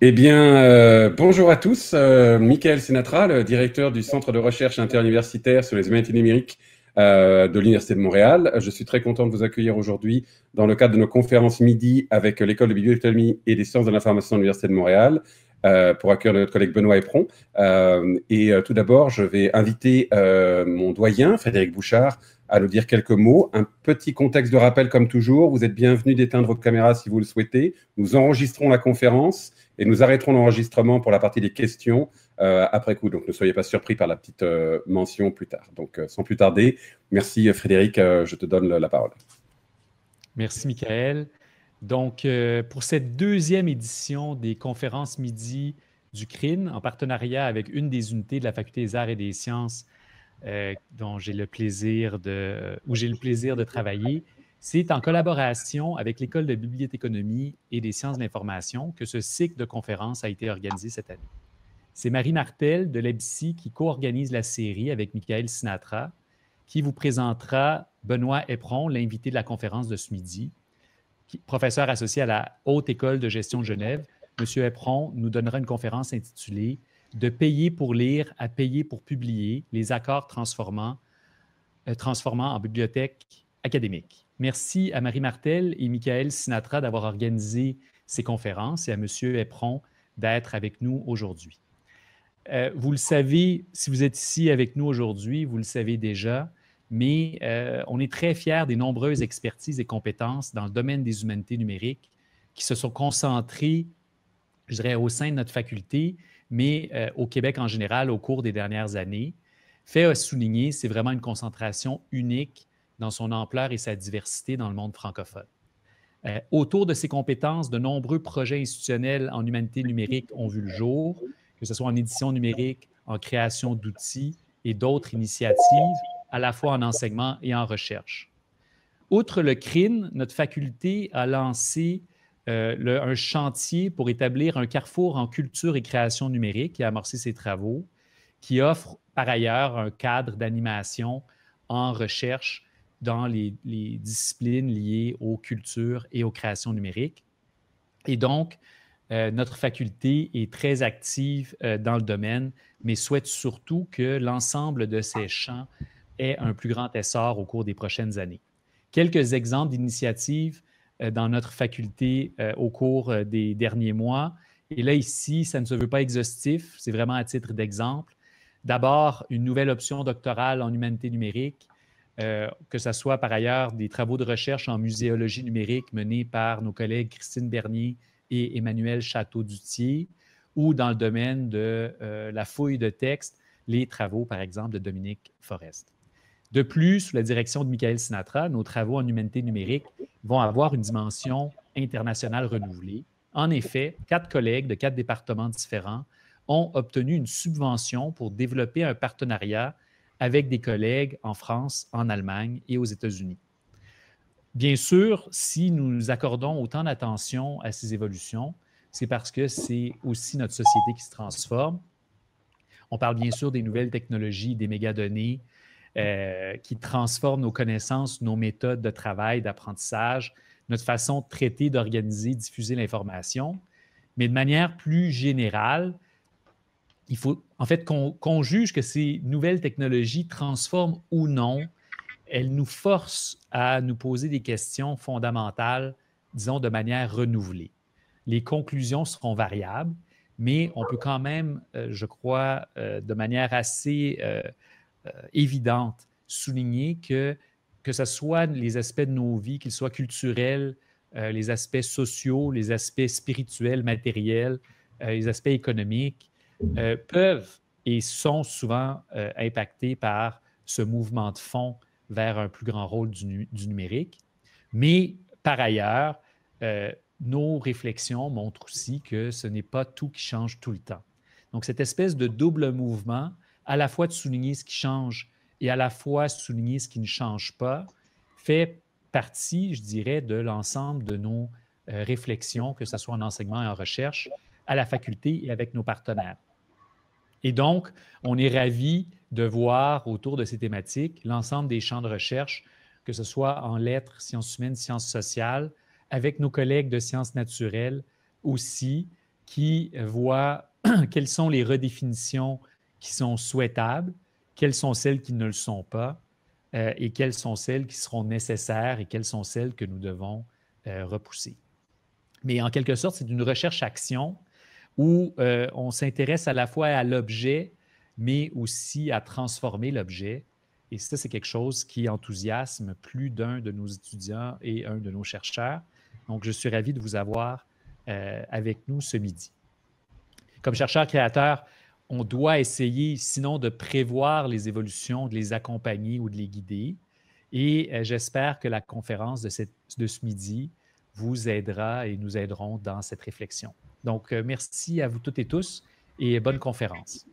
Bonjour à tous. Michael Sinatra, le directeur du Centre de recherche interuniversitaire sur les humanités numériques de l'Université de Montréal. Je suis très content de vous accueillir aujourd'hui dans le cadre de nos conférences midi avec l'École de bibliothéconomie et des sciences de l'information de l'Université de Montréal pour accueillir notre collègue Benoît Éperon. Tout d'abord, je vais inviter mon doyen, Frédéric Bouchard, à nous dire quelques mots. Un petit contexte de rappel comme toujours. Vous êtes bienvenus d'éteindre vos caméras si vous le souhaitez. Nous enregistrons la conférence et nous arrêterons l'enregistrement pour la partie des questions après coup. Donc, ne soyez pas surpris par la petite mention plus tard. Donc, sans plus tarder, merci Frédéric, je te donne la parole. Merci Michael. Donc, pour cette deuxième édition des conférences midi du CRIN, en partenariat avec une des unités de la Faculté des arts et des sciences où j'ai le plaisir de travailler, c'est en collaboration avec l'École de bibliothéconomie et des sciences de l'information que ce cycle de conférences a été organisé cette année. C'est Marie Martel de l'EBSI qui co-organise la série avec Michael Sinatra, qui vous présentera Benoît Éperon, l'invité de la conférence de ce midi, professeur associé à la Haute École de gestion de Genève. Monsieur Éperon nous donnera une conférence intitulée « De payer pour lire à payer pour publier, les accords transformants en bibliothèque académique ». Merci à Marie Martel et Michael Sinatra d'avoir organisé ces conférences et à Monsieur Éperon d'être avec nous aujourd'hui. Vous le savez, si vous êtes ici avec nous aujourd'hui, vous le savez déjà, mais on est très fiers des nombreuses expertises et compétences dans le domaine des humanités numériques qui se sont concentrées, je dirais, au sein de notre faculté, mais au Québec en général au cours des dernières années. Fait à souligner, c'est vraiment une concentration unique dans son ampleur et sa diversité dans le monde francophone. Autour de ces compétences, de nombreux projets institutionnels en humanité numérique ont vu le jour, que ce soit en édition numérique, en création d'outils et d'autres initiatives, à la fois en enseignement et en recherche. Outre le CRIN, notre faculté a lancé un chantier pour établir un carrefour en culture et création numérique qui a amorcé ses travaux, qui offre par ailleurs un cadre d'animation en recherche dans les disciplines liées aux cultures et aux créations numériques. Et donc, notre faculté est très active dans le domaine, mais souhaite surtout que l'ensemble de ces champs ait un plus grand essor au cours des prochaines années. Quelques exemples d'initiatives dans notre faculté au cours des derniers mois. Et là, ici, ça ne se veut pas exhaustif, c'est vraiment à titre d'exemple. D'abord, une nouvelle option doctorale en humanité numérique, que ce soit par ailleurs des travaux de recherche en muséologie numérique menés par nos collègues Christine Bernier et Emmanuel Château-Dutier, ou dans le domaine de la fouille de texte, les travaux, par exemple, de Dominique Forest. De plus, sous la direction de Michael Sinatra, nos travaux en humanité numérique vont avoir une dimension internationale renouvelée. En effet, 4 collègues de 4 départements différents ont obtenu une subvention pour développer un partenariat avec des collègues en France, en Allemagne et aux États-Unis. Bien sûr, si nous accordons autant d'attention à ces évolutions, c'est parce que c'est aussi notre société qui se transforme. On parle bien sûr des nouvelles technologies, des mégadonnées qui transforment nos connaissances, nos méthodes de travail, d'apprentissage, notre façon de traiter, d'organiser, diffuser l'information. Mais de manière plus générale, il faut en fait qu'on juge que ces nouvelles technologies transforment ou non, elles nous forcent à nous poser des questions fondamentales, disons, de manière renouvelée. Les conclusions seront variables, mais on peut quand même, je crois, de manière assez évidente, souligner que ce soit les aspects de nos vies, qu'ils soient culturels, les aspects sociaux, les aspects spirituels, matériels, les aspects économiques, peuvent et sont souvent impactés par ce mouvement de fond vers un plus grand rôle du numérique. Mais par ailleurs, nos réflexions montrent aussi que ce n'est pas tout qui change tout le temps. Donc, cette espèce de double mouvement, à la fois de souligner ce qui change et à la fois souligner ce qui ne change pas, fait partie, je dirais, de l'ensemble de nos réflexions, que ce soit en enseignement et en recherche, à la faculté et avec nos partenaires. Et donc, on est ravis de voir autour de ces thématiques l'ensemble des champs de recherche, que ce soit en lettres, sciences humaines, sciences sociales, avec nos collègues de sciences naturelles aussi, qui voit quelles sont les redéfinitions qui sont souhaitables, quelles sont celles qui ne le sont pas, et quelles sont celles qui seront nécessaires et quelles sont celles que nous devons repousser. Mais en quelque sorte, c'est une recherche-action où on s'intéresse à la fois à l'objet, mais aussi à transformer l'objet. Et ça, c'est quelque chose qui enthousiasme plus d'un de nos étudiants et un de nos chercheurs. Donc, je suis ravi de vous avoir avec nous ce midi. Comme chercheur-créateur, on doit essayer, sinon de prévoir les évolutions, de les accompagner ou de les guider. Et j'espère que la conférence de ce midi vous aidera et nous aideront dans cette réflexion. Donc, merci à vous toutes et tous et bonne conférence.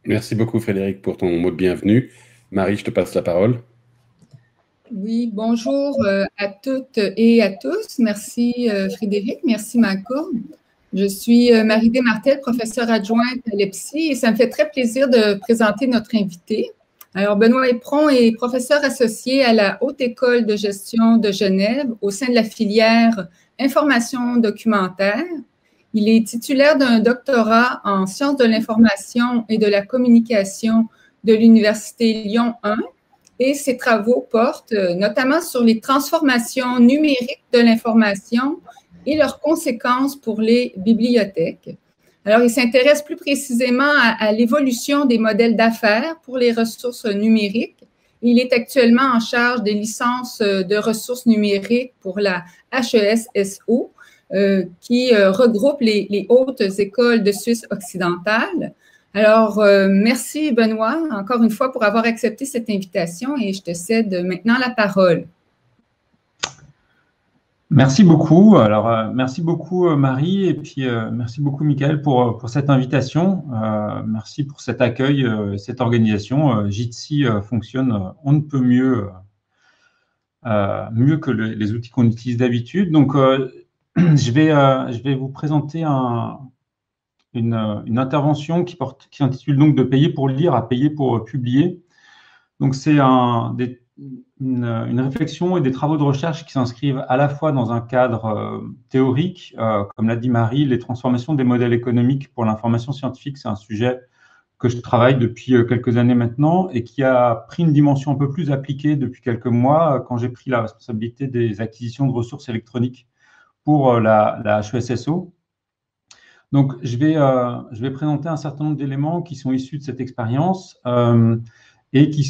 Merci beaucoup, Frédéric, pour ton mot de bienvenue. Marie, je te passe la parole. Oui, bonjour à toutes et à tous. Merci Frédéric, merci Malcolm. Je suis Marie Desmartel, professeure adjointe à l'EPSI et ça me fait très plaisir de présenter notre invité. Alors, Benoît Éperon est professeur associé à la Haute École de gestion de Genève au sein de la filière Information documentaire. Il est titulaire d'un doctorat en sciences de l'information et de la communication de l'Université Lyon 1 et ses travaux portent notamment sur les transformations numériques de l'information et leurs conséquences pour les bibliothèques. Alors, il s'intéresse plus précisément à l'évolution des modèles d'affaires pour les ressources numériques. Il est actuellement en charge des licences de ressources numériques pour la HESSO, qui regroupe les hautes écoles de Suisse occidentale. Alors, merci Benoît, encore une fois, pour avoir accepté cette invitation et je te cède maintenant la parole. Merci beaucoup. Alors, merci beaucoup Marie et puis merci beaucoup Michael pour cette invitation. Merci pour cet accueil, cette organisation. Jitsi fonctionne on ne peut mieux que les outils qu'on utilise d'habitude. Donc, je vais vous présenter une intervention qui s'intitule donc « De payer pour lire à payer pour publier ». Donc, c'est une réflexion et des travaux de recherche qui s'inscrivent à la fois dans un cadre théorique, comme l'a dit Marie, les transformations des modèles économiques pour l'information scientifique, c'est un sujet que je travaille depuis quelques années maintenant et qui a pris une dimension un peu plus appliquée depuis quelques mois quand j'ai pris la responsabilité des acquisitions de ressources électroniques pour la HESSO. Donc, je vais présenter un certain nombre d'éléments qui sont issus de cette expérience et qu'il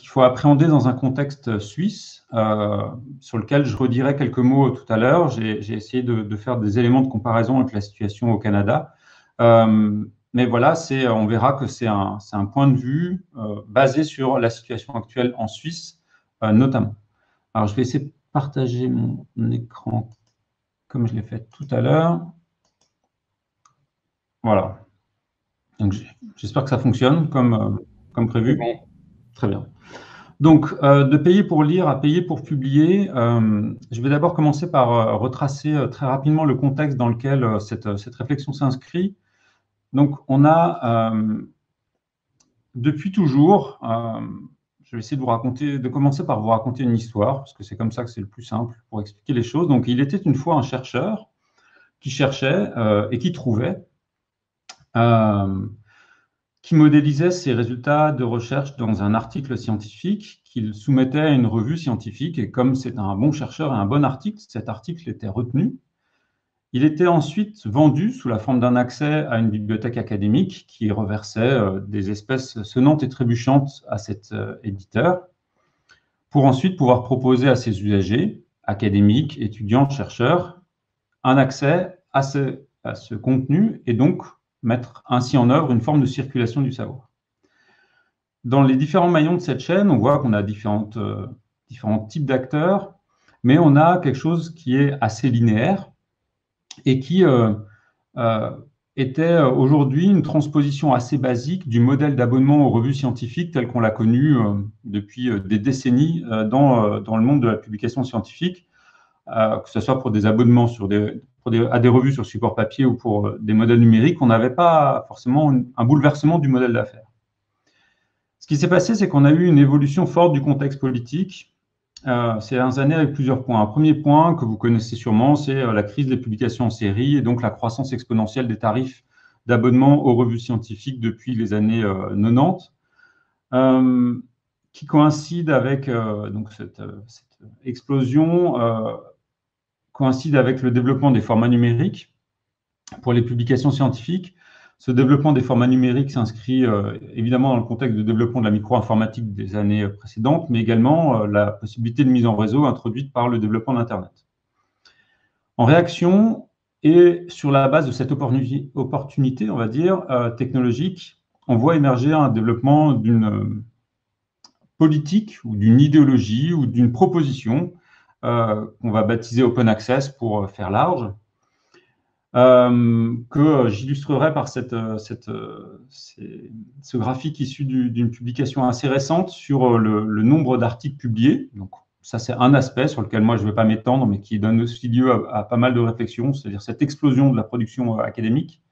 faut appréhender dans un contexte suisse, sur lequel je redirai quelques mots tout à l'heure. J'ai essayé de faire des éléments de comparaison avec la situation au Canada. Mais voilà, on verra que c'est un point de vue basé sur la situation actuelle en Suisse, notamment. Alors, je vais essayer de partager mon écran comme je l'ai fait tout à l'heure. Voilà. Donc, j'espère que ça fonctionne comme prévu. Bon. Très bien. Donc, de payer pour lire à payer pour publier, je vais d'abord commencer par retracer très rapidement le contexte dans lequel cette réflexion s'inscrit. Donc, on a depuis toujours, je vais essayer de commencer par vous raconter une histoire, parce que c'est comme ça que c'est le plus simple pour expliquer les choses. Donc, il était une fois un chercheur qui cherchait et qui trouvait, qui modélisait ses résultats de recherche dans un article scientifique qu'il soumettait à une revue scientifique. Et comme c'est un bon chercheur et un bon article, cet article était retenu. Il était ensuite vendu sous la forme d'un accès à une bibliothèque académique qui reversait des espèces sonnantes et trébuchantes à cet éditeur pour ensuite pouvoir proposer à ses usagers, académiques, étudiants, chercheurs, un accès à ce contenu et donc mettre ainsi en œuvre une forme de circulation du savoir. Dans les différents maillons de cette chaîne, on voit qu'on a différents types d'acteurs, mais on a quelque chose qui est assez linéaire et qui était aujourd'hui une transposition assez basique du modèle d'abonnement aux revues scientifiques tel qu'on l'a connu depuis des décennies dans le monde de la publication scientifique, que ce soit pour des abonnements à des revues sur support papier ou pour des modèles numériques. On n'avait pas forcément un bouleversement du modèle d'affaires. Ce qui s'est passé, c'est qu'on a eu une évolution forte du contexte politique ces dernières années avec plusieurs points. Un premier point que vous connaissez sûrement, c'est la crise des publications en série et donc la croissance exponentielle des tarifs d'abonnement aux revues scientifiques depuis les années 90, qui coïncide avec donc cette explosion, coïncide avec le développement des formats numériques pour les publications scientifiques. Ce développement des formats numériques s'inscrit évidemment dans le contexte de développement de la micro-informatique des années précédentes, mais également la possibilité de mise en réseau introduite par le développement d'Internet. En réaction et sur la base de cette opportunité, on va dire, technologique, on voit émerger un développement d'une politique ou d'une idéologie ou d'une proposition qu'on va baptiser Open Access pour faire large, que j'illustrerai par ce graphique issu d'une publication assez récente sur le nombre d'articles publiés. Donc, ça, c'est un aspect sur lequel moi, je ne vais pas m'étendre, mais qui donne aussi lieu à pas mal de réflexions, c'est-à-dire cette explosion de la production académique,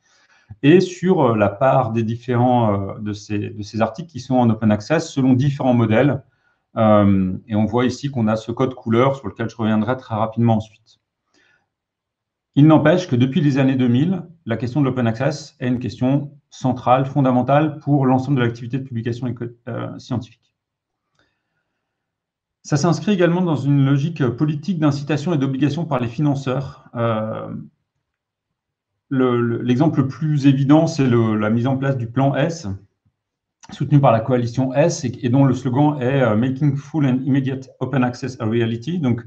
et sur la part des différents de ces articles qui sont en Open Access selon différents modèles. Et on voit ici qu'on a ce code couleur sur lequel je reviendrai très rapidement ensuite. Il n'empêche que depuis les années 2000, la question de l'open access est une question centrale, fondamentale pour l'ensemble de l'activité de publication scientifique. Ça s'inscrit également dans une logique politique d'incitation et d'obligation par les financeurs. L'exemple le plus évident, c'est la mise en place du plan S, soutenu par la coalition S, et dont le slogan est « Making full and immediate open access a reality ». Donc,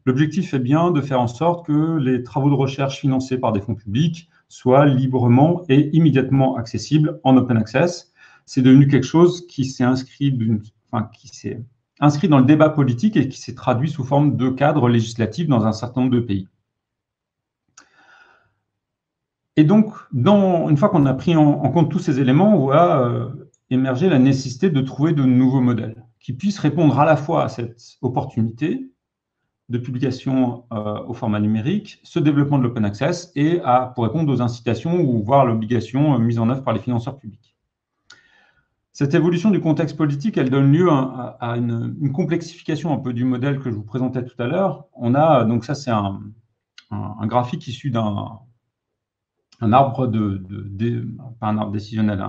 l'objectif est bien de faire en sorte que les travaux de recherche financés par des fonds publics soient librement et immédiatement accessibles en open access. C'est devenu quelque chose qui s'est inscrit dans le débat politique et qui s'est traduit sous forme de cadre législatif dans un certain nombre de pays. Et donc, une fois qu'on a pris en compte tous ces éléments, on voit émerger la nécessité de trouver de nouveaux modèles qui puissent répondre à la fois à cette opportunité de publication au format numérique, ce développement de l'open access et pour répondre aux incitations ou voire l'obligation mise en œuvre par les financeurs publics. Cette évolution du contexte politique, elle donne lieu à une complexification un peu du modèle que je vous présentais tout à l'heure. On a, donc ça c'est un graphique issu d'un arbre pas un arbre décisionnel,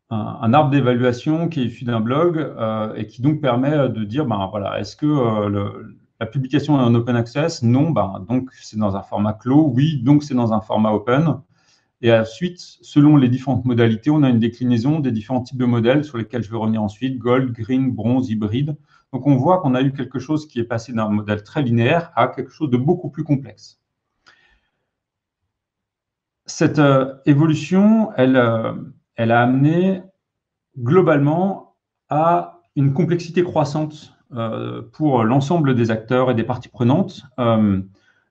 un arbre d'évaluation qui est issu d'un blog et qui donc permet de dire, voilà, est-ce que la publication est en open access? Non, donc c'est dans un format clos. Oui, donc c'est dans un format open. Et ensuite, selon les différentes modalités, on a une déclinaison des différents types de modèles sur lesquels je vais revenir ensuite, gold, green, bronze, hybride. Donc on voit qu'on a eu quelque chose qui est passé d'un modèle très linéaire à quelque chose de beaucoup plus complexe. Cette évolution, elle a amené globalement à une complexité croissante pour l'ensemble des acteurs et des parties prenantes,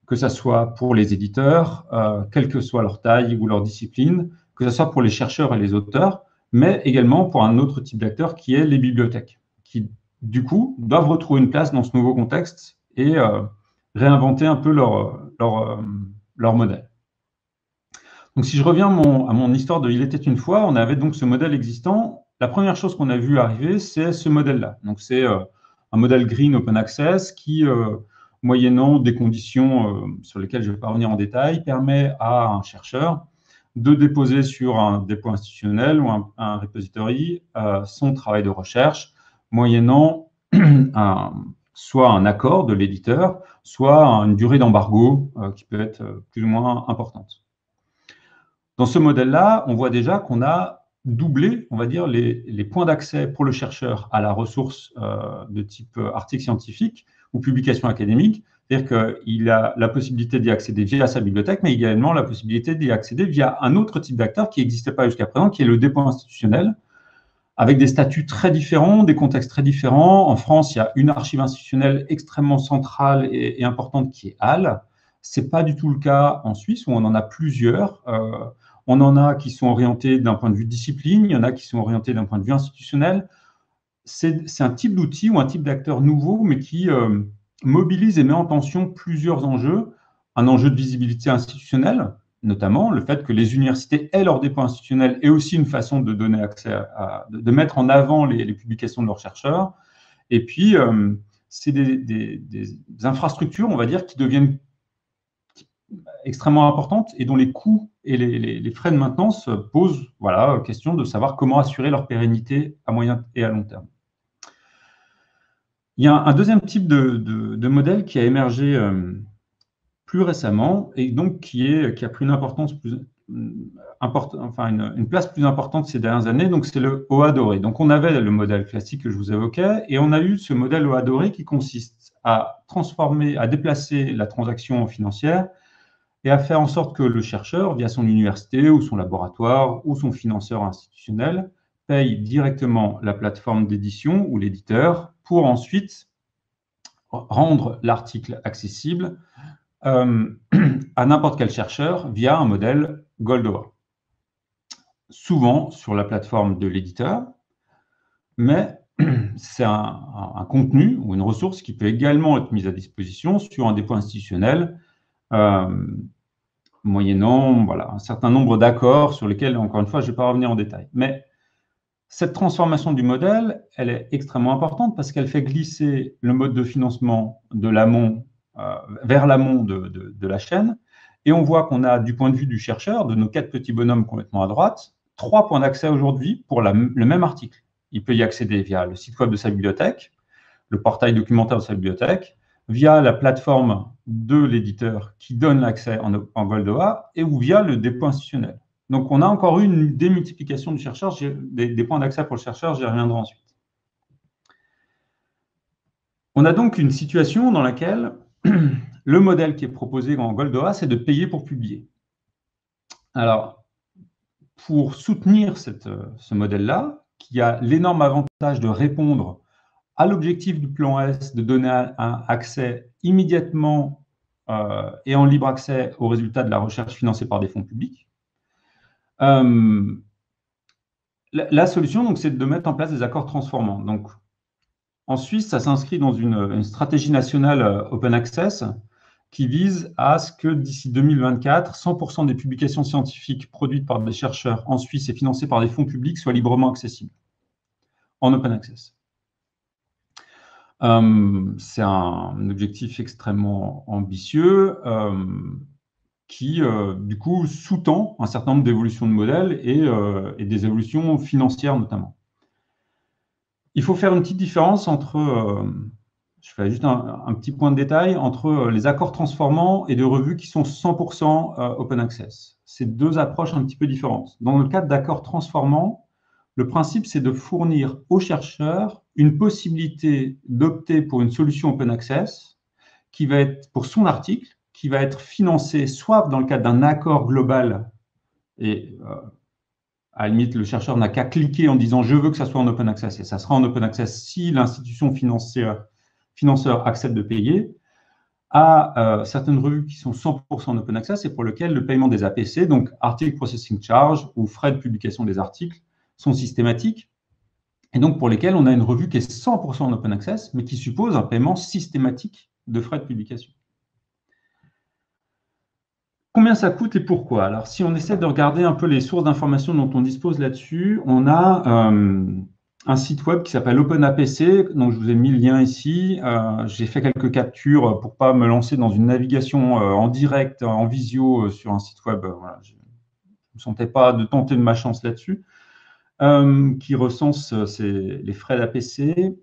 que ce soit pour les éditeurs, quelle que soit leur taille ou leur discipline, que ce soit pour les chercheurs et les auteurs, mais également pour un autre type d'acteurs qui est les bibliothèques, qui du coup doivent retrouver une place dans ce nouveau contexte et réinventer un peu leur modèle. Donc si je reviens à mon histoire de « Il était une fois », on avait donc ce modèle existant. La première chose qu'on a vu arriver, c'est ce modèle-là. Donc c'est un modèle green open access qui, moyennant des conditions sur lesquelles je ne vais pas revenir en détail, permet à un chercheur de déposer sur un dépôt institutionnel ou un repository son travail de recherche, moyennant soit un accord de l'éditeur, soit une durée d'embargo qui peut être plus ou moins importante. Dans ce modèle-là, on voit déjà qu'on a doublé, on va dire, les points d'accès pour le chercheur à la ressource de type article scientifique ou publication académique. C'est-à-dire qu'il a la possibilité d'y accéder via sa bibliothèque, mais également la possibilité d'y accéder via un autre type d'acteur qui n'existait pas jusqu'à présent, qui est le dépôt institutionnel, avec des statuts très différents, des contextes très différents. En France, il y a une archive institutionnelle extrêmement centrale et importante qui est HAL. Ce n'est pas du tout le cas en Suisse, où on en a plusieurs. On en a qui sont orientés d'un point de vue discipline, il y en a qui sont orientés d'un point de vue institutionnel. C'est un type d'outil ou un type d'acteur nouveau, mais qui mobilise et met en tension plusieurs enjeux. Un enjeu de visibilité institutionnelle, notamment le fait que les universités aient leur dépôt institutionnel est aussi une façon de donner accès de mettre en avant les publications de leurs chercheurs. Et puis, c'est des infrastructures, on va dire, qui deviennent extrêmement importantes et dont les coûts et les frais de maintenance posent, voilà, question de savoir comment assurer leur pérennité à moyen et à long terme. Il y a un deuxième type de modèle qui a émergé plus récemment et donc qui a pris une importance une place plus importante ces dernières années, donc c'est le OA doré. Donc on avait le modèle classique que je vous évoquais et on a eu ce modèle OA doré qui consiste à déplacer la transaction financière et à faire en sorte que le chercheur, via son université ou son laboratoire ou son financeur institutionnel, paye directement la plateforme d'édition ou l'éditeur pour ensuite rendre l'article accessible à n'importe quel chercheur via un modèle Gold-OA. Souvent sur la plateforme de l'éditeur, mais c'est un contenu ou une ressource qui peut également être mise à disposition sur un dépôt institutionnel moyennant voilà, un certain nombre d'accords sur lesquels, encore une fois, je ne vais pas revenir en détail. Mais cette transformation du modèle, elle est extrêmement importante parce qu'elle fait glisser le mode de financement de l'amont vers l'amont de la chaîne. Et on voit qu'on a, du point de vue du chercheur, de nos 4 petits bonhommes complètement à droite, 3 points d'accès aujourd'hui pour le même article. Il peut y accéder via le site web de sa bibliothèque, le portail documentaire de sa bibliothèque, via la plateforme de l'éditeur qui donne l'accès en Gold-OA et ou via le dépôt institutionnel. Donc, on a encore eu une démultiplication du chercheur, des points d'accès pour le chercheur, j'y reviendrai ensuite. On a donc une situation dans laquelle le modèle qui est proposé en Gold-OA, c'est de payer pour publier. Alors, pour soutenir ce modèle-là, qui a l'énorme avantage de répondre à l'objectif du plan S, de donner un accès immédiatement et en libre accès aux résultats de la recherche financée par des fonds publics, la solution, c'est de mettre en place des accords transformants. Donc, en Suisse, ça s'inscrit dans une stratégie nationale Open Access qui vise à ce que d'ici 2024, 100% des publications scientifiques produites par des chercheurs en Suisse et financées par des fonds publics soient librement accessibles en Open Access. C'est un objectif extrêmement ambitieux qui, du coup, sous-tend un certain nombre d'évolutions de modèles et des évolutions financières notamment. Il faut faire une petite différence entre, je fais juste un petit point de détail, entre les accords transformants et des revues qui sont 100% Open Access. C'est 2 approches un petit peu différentes. Dans le cadre d'accords transformants, le principe, c'est de fournir aux chercheurs une possibilité d'opter pour une solution Open Access qui va être, pour son article, qui va être financé soit dans le cadre d'un accord global, et à la limite, le chercheur n'a qu'à cliquer en disant « je veux que ça soit en Open Access » et ça sera en Open Access si l'institution financeur accepte de payer, à certaines revues qui sont 100% en Open Access et pour lesquelles le paiement des APC, donc Article Processing Charge ou frais de publication des articles, sont systématiques, et donc pour lesquels on a une revue qui est 100% en Open Access, mais qui suppose un paiement systématique de frais de publication. Combien ça coûte et pourquoi? Alors, si on essaie de regarder un peu les sources d'informations dont on dispose là-dessus, on a un site web qui s'appelle OpenAPC, donc je vous ai mis le lien ici. J'ai fait quelques captures pour ne pas me lancer dans une navigation en direct, en visio sur un site web. Voilà, je ne me sentais pas de tenter de ma chance là-dessus. Qui recense les frais d'APC.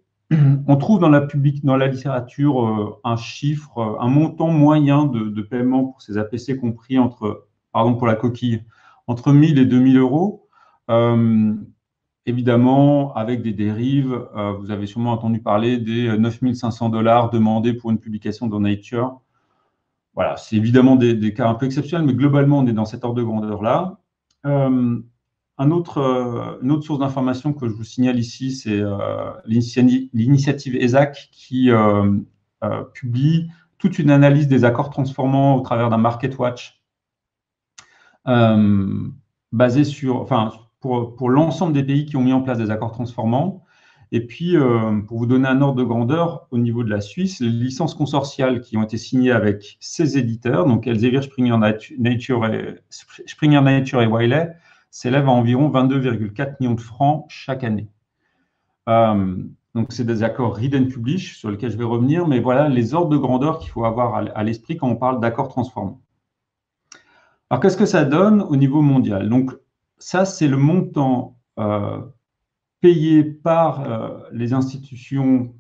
On trouve dans la littérature un chiffre, un montant moyen de paiement pour ces APC compris entre, pardon pour la coquille, entre 1 000 et 2 000 euros. Évidemment, avec des dérives, vous avez sûrement entendu parler des 9 500 $ demandés pour une publication dans Nature. Voilà, c'est évidemment des cas un peu exceptionnels, mais globalement, on est dans cet ordre de grandeur-là. Une autre source d'information que je vous signale ici, c'est l'initiative ESAC qui publie toute une analyse des accords transformants au travers d'un Market Watch basé sur, enfin, pour l'ensemble des pays qui ont mis en place des accords transformants. Et puis, pour vous donner un ordre de grandeur, au niveau de la Suisse, les licences consortiales qui ont été signées avec ces éditeurs, donc Elsevier, Springer Nature et Wiley, s'élève à environ 22,4 millions de francs chaque année. Donc, c'est des accords read and publish sur lesquels je vais revenir, mais voilà les ordres de grandeur qu'il faut avoir à l'esprit quand on parle d'accords transformants. Alors, qu'est-ce que ça donne au niveau mondial? Donc, ça, c'est le montant payé par les institutions,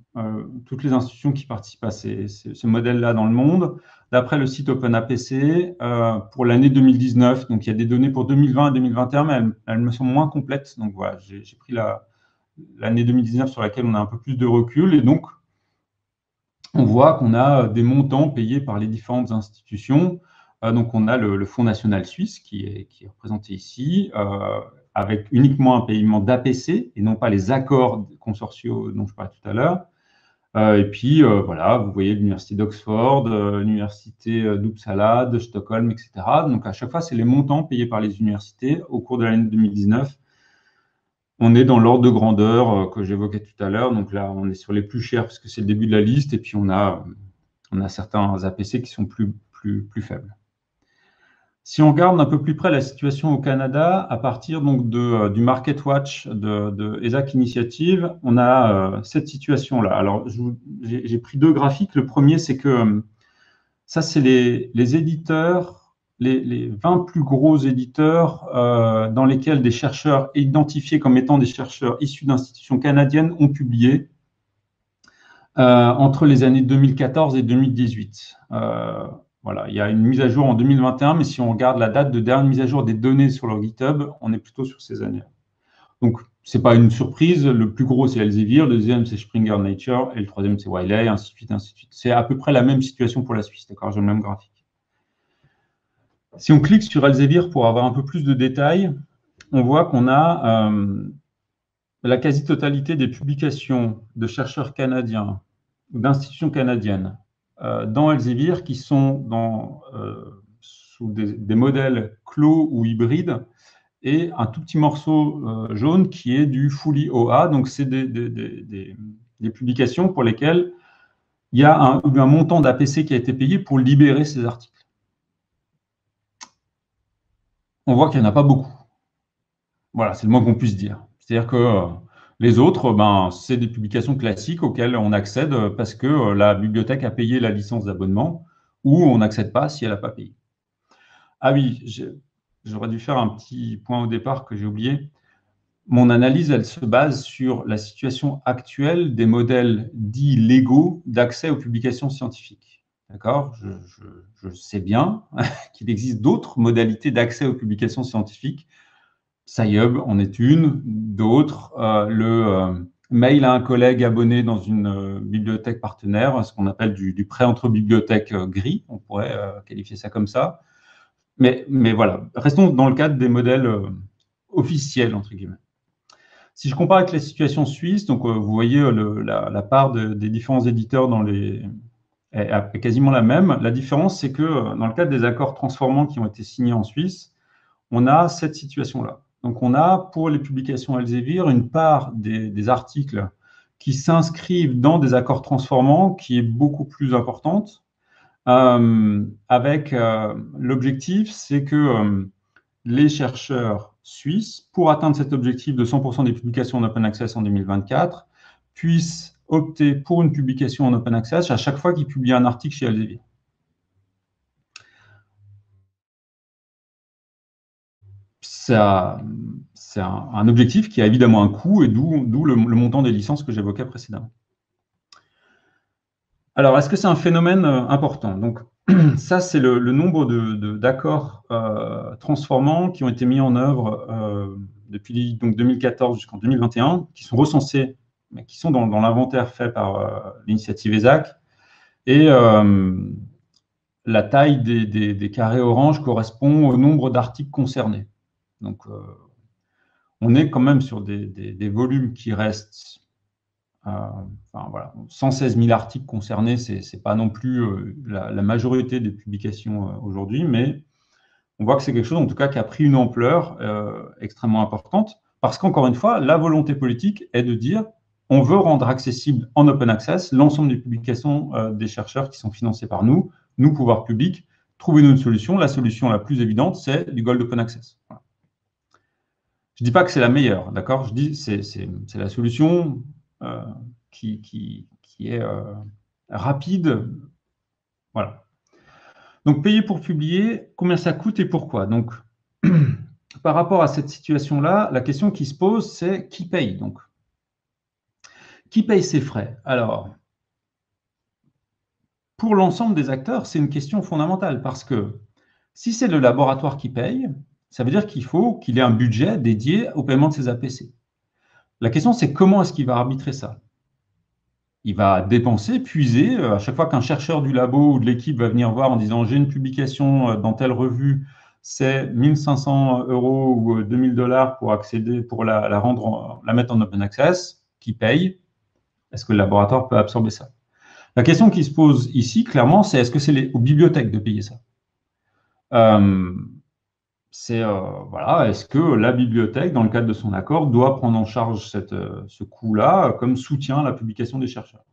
toutes les institutions qui participent à ce modèle-là dans le monde, d'après le site OpenAPC, pour l'année 2019. Donc, il y a des données pour 2020 et 2021, mais elles me sont moins complètes. Donc, voilà, j'ai pris l'année 2019 sur laquelle on a un peu plus de recul. Et donc, on voit qu'on a des montants payés par les différentes institutions. Donc, on a le Fonds national suisse qui est représenté ici, avec uniquement un paiement d'APC et non pas les accords consortiaux dont je parlais tout à l'heure. Et puis, voilà, vous voyez l'université d'Oxford, l'université d'Uppsala, de Stockholm, etc. Donc, à chaque fois, c'est les montants payés par les universités au cours de l'année 2019. On est dans l'ordre de grandeur que j'évoquais tout à l'heure. Donc là, on est sur les plus chers parce que c'est le début de la liste. Et puis, on a certains APC qui sont plus faibles. Si on regarde un peu plus près la situation au Canada, à partir donc du Market Watch de ESAC Initiative, on a cette situation-là. Alors, j'ai pris deux graphiques. Le premier, c'est que ça, c'est les éditeurs, les 20 plus gros éditeurs dans lesquels des chercheurs identifiés comme étant des chercheurs issus d'institutions canadiennes ont publié entre les années 2014 et 2018. Voilà, il y a une mise à jour en 2021, mais si on regarde la date de dernière mise à jour des données sur leur GitHub, on est plutôt sur ces années. Donc, ce n'est pas une surprise. Le plus gros, c'est Elsevier, le deuxième, c'est Springer Nature, et le troisième, c'est Wiley, ainsi de suite, ainsi de suite. C'est à peu près la même situation pour la Suisse, d'accord? J'ai le même graphique. Si on clique sur Elsevier pour avoir un peu plus de détails, on voit qu'on a la quasi-totalité des publications de chercheurs canadiens ou d'institutions canadiennes dans Elsevier qui sont sous des modèles clos ou hybrides, et un tout petit morceau jaune qui est du fully OA. Donc, c'est des publications pour lesquelles il y a un montant d'APC qui a été payé pour libérer ces articles. On voit qu'il n'y en a pas beaucoup. Voilà, c'est le moins qu'on puisse dire. C'est-à-dire que les autres, c'est des publications classiques auxquelles on accède parce que la bibliothèque a payé la licence d'abonnement, ou on n'accède pas si elle n'a pas payé. Ah oui, j'aurais dû faire un petit point au départ que j'ai oublié. Mon analyse, elle se base sur la situation actuelle des modèles dits légaux d'accès aux publications scientifiques. D'accord? Je sais bien qu'il existe d'autres modalités d'accès aux publications scientifiques. SciHub en est une, d'autres. Le mail à un collègue abonné dans une bibliothèque partenaire, ce qu'on appelle du prêt entre bibliothèques gris, on pourrait qualifier ça comme ça. Mais voilà, restons dans le cadre des modèles officiels, entre guillemets. Si je compare avec la situation suisse, donc vous voyez la part des différents éditeurs est quasiment la même. La différence, c'est que dans le cadre des accords transformants qui ont été signés en Suisse, on a cette situation-là. Donc, on a pour les publications Elsevier une part des articles qui s'inscrivent dans des accords transformants qui est beaucoup plus importante, avec l'objectif, c'est que les chercheurs suisses, pour atteindre cet objectif de 100% des publications en open access en 2024, puissent opter pour une publication en open access à chaque fois qu'ils publient un article chez Elsevier. C'est un objectif qui a évidemment un coût, et d'où le montant des licences que j'évoquais précédemment. Alors, est-ce que c'est un phénomène important? Donc, ça, c'est le nombre d'accords transformants qui ont été mis en œuvre depuis donc 2014 jusqu'en 2021, qui sont recensés, mais qui sont dans l'inventaire fait par l'initiative ESAC. Et la taille des carrés orange correspond au nombre d'articles concernés. Donc, on est quand même sur des volumes qui restent, voilà, 116 000 articles concernés, ce n'est pas non plus la majorité des publications aujourd'hui, mais on voit que c'est quelque chose, en tout cas, qui a pris une ampleur extrêmement importante, parce qu'encore une fois, la volonté politique est de dire on veut rendre accessible en open access l'ensemble des publications des chercheurs qui sont financés par nous, pouvoirs publics, trouvez-nous une solution. La solution la plus évidente, c'est du Gold Open Access. Voilà. Je ne dis pas que c'est la meilleure, d'accord? Je dis c'est la solution qui est rapide. Voilà. Donc, payer pour publier, combien ça coûte et pourquoi? Donc, par rapport à cette situation-là, la question qui se pose, c'est qui paye donc? Qui paye ces frais? Alors, pour l'ensemble des acteurs, c'est une question fondamentale parce que si c'est le laboratoire qui paye, ça veut dire qu'il faut qu'il ait un budget dédié au paiement de ses APC. La question, c'est comment est-ce qu'il va arbitrer ça? Il va dépenser, puiser, à chaque fois qu'un chercheur du labo ou de l'équipe va venir voir en disant « j'ai une publication dans telle revue, c'est 1 500 € ou 2 000 $ pour accéder, pour la mettre en open access », qui paye? Est-ce que le laboratoire peut absorber ça? La question qui se pose ici, clairement, c'est est-ce que c'est aux bibliothèques de payer ça? Voilà, est-ce que la bibliothèque, dans le cadre de son accord, doit prendre en charge ce coût-là comme soutien à la publication des chercheurs?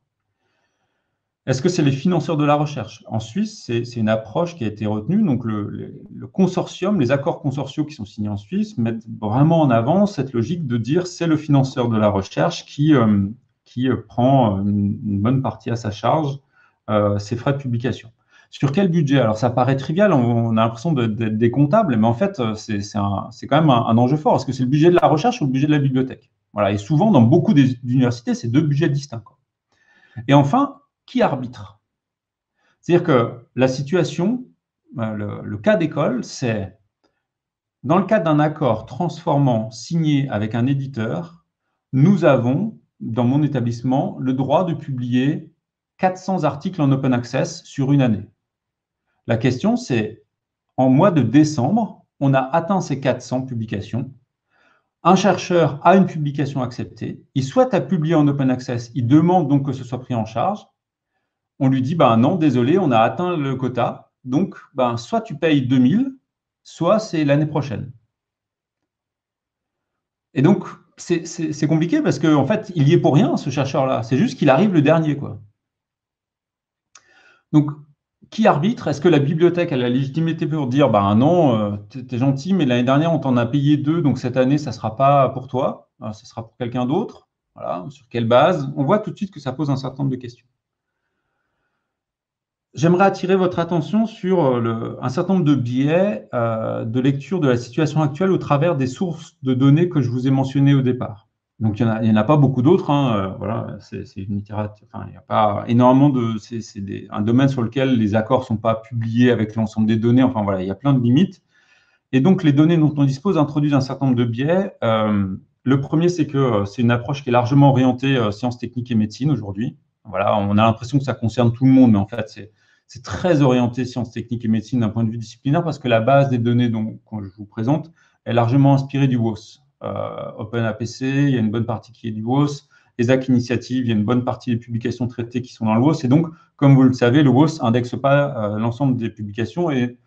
Est-ce que c'est les financeurs de la recherche? En Suisse, c'est une approche qui a été retenue. Donc, le consortium, les accords consortiaux qui sont signés en Suisse mettent vraiment en avant cette logique de dire c'est le financeur de la recherche qui prend une bonne partie à sa charge ses frais de publication. Sur quel budget? Alors, ça paraît trivial, on a l'impression d'être des comptables, mais en fait, c'est quand même un enjeu fort. Est-ce que c'est le budget de la recherche ou le budget de la bibliothèque? Voilà, et souvent, dans beaucoup d'universités, c'est deux budgets distincts. Et enfin, qui arbitre? C'est-à-dire que la situation, le cas d'école, c'est dans le cadre d'un accord transformant signé avec un éditeur, nous avons, dans mon établissement, le droit de publier 400 articles en open access sur une année. La question, c'est, en mois de décembre, on a atteint ces 400 publications. Un chercheur a une publication acceptée, il souhaite la publier en open access, il demande donc que ce soit pris en charge. On lui dit, non, désolé, on a atteint le quota, donc soit tu payes 2000, soit c'est l'année prochaine. Et donc, c'est compliqué parce qu'en fait, il y est pour rien, ce chercheur-là. C'est juste qu'il arrive le dernier, quoi. Donc, qui arbitre? Est-ce que la bibliothèque a la légitimité pour dire non, t'es gentil, mais l'année dernière, on t'en a payé 2, donc cette année, ça ne sera pas pour toi, ça sera pour quelqu'un d'autre. Voilà, sur quelle base? On voit tout de suite que ça pose un certain nombre de questions. J'aimerais attirer votre attention sur un certain nombre de biais de lecture de la situation actuelle au travers des sources de données que je vous ai mentionnées au départ. Donc, il n'y en a pas beaucoup d'autres. Voilà, c'est une littérature. Enfin, il n'y a pas énormément de. C'est un domaine sur lequel les accords ne sont pas publiés avec l'ensemble des données. Enfin, voilà, il y a plein de limites. Et donc, les données dont on dispose introduisent un certain nombre de biais. Le premier, c'est que c'est une approche qui est largement orientée sciences techniques et médecine aujourd'hui. Voilà, on a l'impression que ça concerne tout le monde, mais en fait, c'est très orienté sciences techniques et médecine d'un point de vue disciplinaire parce que la base des données que je vous présente est largement inspirée du WOS. OpenAPC, il y a une bonne partie qui est du WOS. ESAC Initiative, il y a une bonne partie des publications traitées qui sont dans le WOS. Et donc, comme vous le savez, le WOS n'indexe pas l'ensemble des publications. Et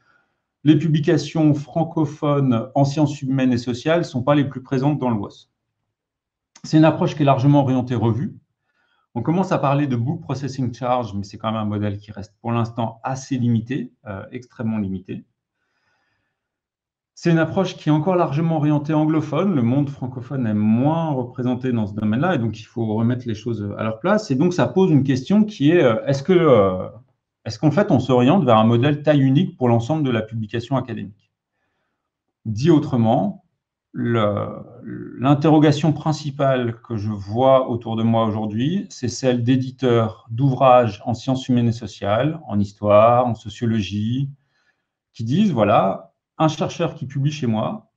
les publications francophones en sciences humaines et sociales ne sont pas les plus présentes dans le WOS. C'est une approche qui est largement orientée revue. On commence à parler de book processing charge, mais c'est quand même un modèle qui reste pour l'instant assez limité, extrêmement limité. C'est une approche qui est encore largement orientée anglophone. Le monde francophone est moins représenté dans ce domaine-là, et donc il faut remettre les choses à leur place. Et donc ça pose une question qui est, est-ce qu'en fait on s'oriente vers un modèle taille unique pour l'ensemble de la publication académique? Dit autrement, l'interrogation principale que je vois autour de moi aujourd'hui, c'est celle d'éditeurs d'ouvrages en sciences humaines et sociales, en histoire, en sociologie, qui disent, voilà, un chercheur qui publie chez moi,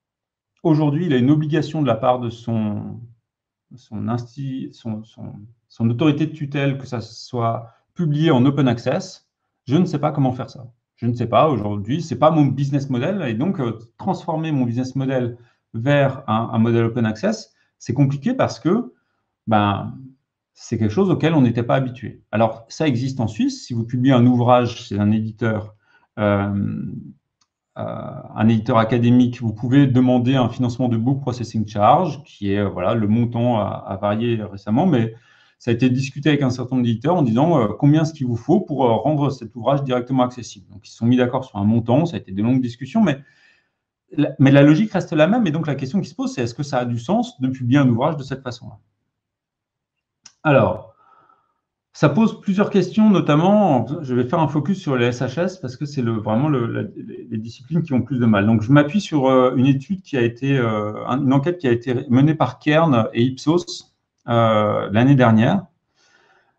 aujourd'hui, il a une obligation de la part de son autorité de tutelle que ça soit publié en open access. Je ne sais pas comment faire ça. Je ne sais pas aujourd'hui, ce n'est pas mon business model. Et donc, transformer mon business model vers un modèle open access, c'est compliqué parce que c'est quelque chose auquel on n'était pas habitué. Alors, ça existe en Suisse. Si vous publiez un ouvrage chez un éditeur académique, vous pouvez demander un financement de book processing charge, qui est, voilà, le montant a varié récemment, mais ça a été discuté avec un certain nombre d'éditeurs en disant combien est-ce qu'il vous faut pour rendre cet ouvrage directement accessible. Donc, ils se sont mis d'accord sur un montant, ça a été des longues discussions, mais la logique reste la même. Et donc, la question qui se pose, c'est est-ce que ça a du sens de publier un ouvrage de cette façon-là? Alors, Ça pose plusieurs questions, notamment, je vais faire un focus sur les SHS parce que c'est vraiment les disciplines qui ont plus de mal. Donc, je m'appuie sur une étude qui a été, une enquête qui a été menée par Kern et Ipsos l'année dernière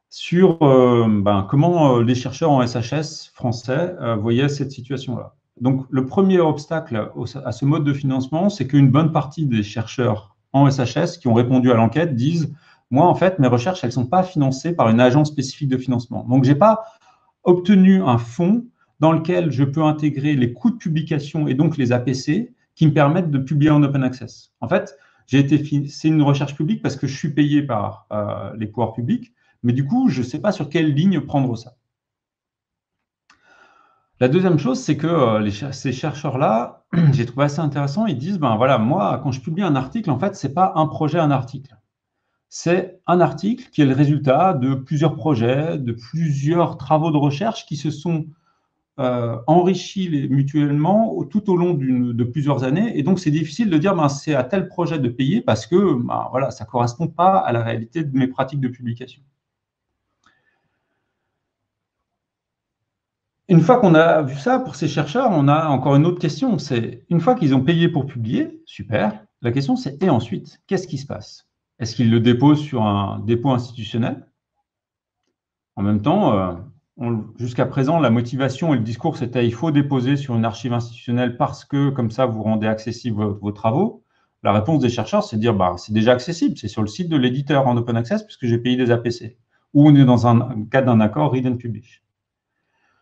sur comment les chercheurs en SHS français voyaient cette situation-là. Donc, le premier obstacle à ce mode de financement, c'est qu'une bonne partie des chercheurs en SHS qui ont répondu à l'enquête disent « Moi, en fait, mes recherches, elles ne sont pas financées par une agence spécifique de financement. Donc, je n'ai pas obtenu un fonds dans lequel je peux intégrer les coûts de publication et donc les APC qui me permettent de publier en open access. En fait, c'est une recherche publique parce que je suis payé par les pouvoirs publics, mais du coup, je ne sais pas sur quelle ligne prendre ça. » La deuxième chose, c'est que ces chercheurs-là, j'ai trouvé assez intéressant, ils disent, ben voilà, moi, quand je publie un article, en fait, ce n'est pas un projet, un article. C'est un article qui est le résultat de plusieurs projets, de plusieurs travaux de recherche qui se sont enrichis mutuellement tout au long de plusieurs années. Et donc, c'est difficile de dire, ben, c'est à tel projet de payer parce que ben, voilà, ça ne correspond pas à la réalité de mes pratiques de publication. Une fois qu'on a vu ça, pour ces chercheurs, on a encore une autre question. C'est une fois qu'ils ont payé pour publier, super. La question, c'est et ensuite, qu'est-ce qui se passe? Est-ce qu'ils le déposent sur un dépôt institutionnel? En même temps, jusqu'à présent, la motivation et le discours, c'était il faut déposer sur une archive institutionnelle parce que, comme ça, vous rendez accessibles vos travaux. La réponse des chercheurs, c'est de dire bah, c'est déjà accessible, c'est sur le site de l'éditeur en open access puisque j'ai payé des APC. Ou on est dans un cadre d'un accord read and publish.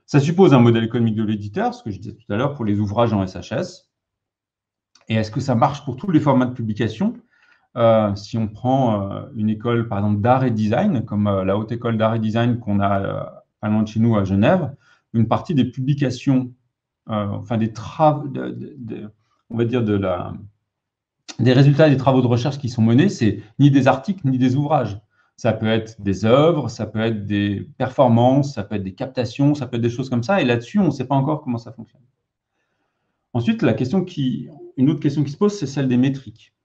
Ça suppose un modèle économique de l'éditeur, ce que je disais tout à l'heure pour les ouvrages en SHS. Et est-ce que ça marche pour tous les formats de publication? Si on prend une école, par exemple, d'art et design, comme la Haute École d'art et design qu'on a pas loin de chez nous à Genève, une partie des publications, enfin des travaux, on va dire des résultats des travaux de recherche qui sont menés, c'est ni des articles ni des ouvrages. Ça peut être des œuvres, ça peut être des performances, ça peut être des captations, ça peut être des choses comme ça. Et là-dessus, on ne sait pas encore comment ça fonctionne. Ensuite, une autre question qui se pose, c'est celle des métriques.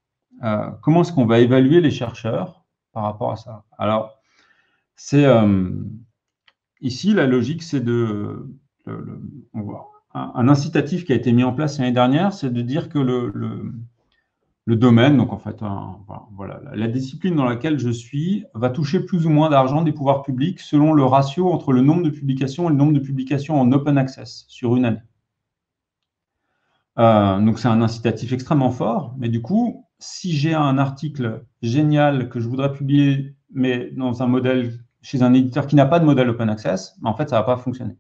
Comment est-ce qu'on va évaluer les chercheurs par rapport à ça? Alors, ici, la logique, c'est un incitatif qui a été mis en place l'année dernière, c'est de dire que le domaine, donc en fait, voilà, la discipline dans laquelle je suis va toucher plus ou moins d'argent des pouvoirs publics selon le ratio entre le nombre de publications et le nombre de publications en open access sur une année. Donc, c'est un incitatif extrêmement fort, mais du coup, si j'ai un article génial que je voudrais publier, mais dans un modèle chez un éditeur qui n'a pas de modèle open access, en fait, ça ne va pas fonctionner.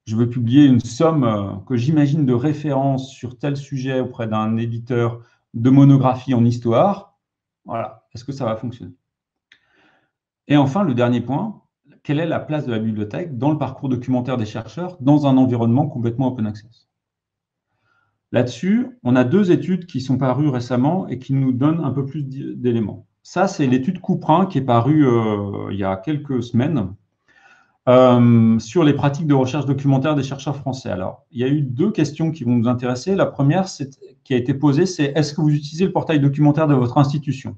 Je veux publier une somme que j'imagine de référence sur tel sujet auprès d'un éditeur de monographie en histoire. Voilà, est-ce que ça va fonctionner? Et enfin, le dernier point, quelle est la place de la bibliothèque dans le parcours documentaire des chercheurs dans un environnement complètement open access? Là-dessus, on a deux études qui sont parues récemment et qui nous donnent un peu plus d'éléments. Ça, c'est l'étude Couperin qui est parue il y a quelques semaines sur les pratiques de recherche documentaire des chercheurs français. Alors, il y a eu deux questions qui vont nous intéresser. La première qui a été posée, c'est est-ce que vous utilisez le portail documentaire de votre institution?